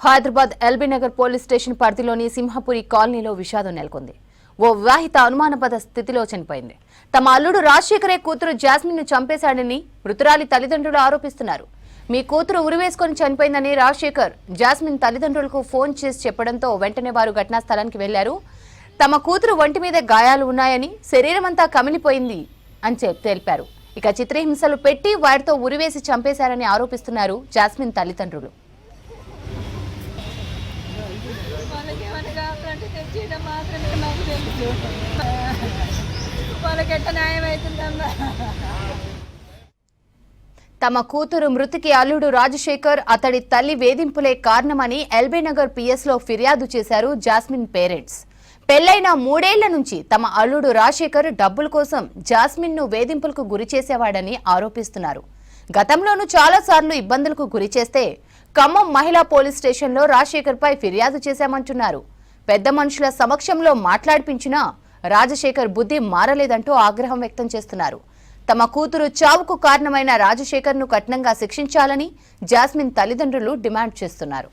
Hyderabad LB Nagar police station పరిధిలోని సింహపురి కాలనీలో విషాదం నెలకొంది. ఓ వివాహిత అనుమానపద స్థితిలో చనిపోయింది. తమ అల్లుడు రాజశేఖరే కూతురు జాస్మిన్ ను చంపేశాడని మృతురాలి తల్లిదండ్రులు ఆరోపిస్తున్నారు. మీ కూతురు ఉరివేసుకొని చనిపోయిందని రాజశేఖర్ జాస్మిన్ తల్లిదండ్రులకు ఫోన్ చేసి చెప్పడంతో వెంటనే వారు ఘటనా స్థలానికి వెళ్లారు. తమ కూతురు ఒంటి మీద గాయాలు ఉన్నాయని, శరీరమంతా కమిలిపోయింది అని తెలిపారు. ఇక చిత్రహింసలు పెట్టి వారితో ఉరివేసి చంపేశారని ఆరోపిస్తున్నారు జాస్మిన్ తల్లిదండ్రులు. తమ కూతురు మృతికి అల్లుడు రాజశేఖర్, అతడి తల్లి వేధింపులే కారణమని ఎల్బీ నగర్ పిఎస్ లో ఫిర్యాదు చేశారు జాస్మిన్ పేరెంట్స్. పెళ్లైన 3 ఏళ్ల నుంచి తమ అల్లుడు రాజశేఖర్ డబ్బుల కోసం జాస్మిన్ ను వేధింపులకు గురి చేసేవాడని ఆరోపిస్తున్నారు. గతంలోనూ చాలా సార్లు ఇబ్బందులకు గురి చేస్తే ఖమ్మం మహిళా పోలీస్ స్టేషన్లో రాజశేఖర్ పై ఫిర్యాదు చేశామంటున్నారు. పెద్ద మనుషుల సమక్షంలో మాట్లాడిపించినా రాజశేఖర్ బుద్ధి మారలేదంటూ ఆగ్రహం వ్యక్తం చేస్తున్నారు. తమ కూతురు చావుకు కారణమైన రాజశేఖర్ ను కఠినంగా శిక్షించాలని జాస్మిన్ తల్లిదండ్రులు డిమాండ్ చేస్తున్నారు.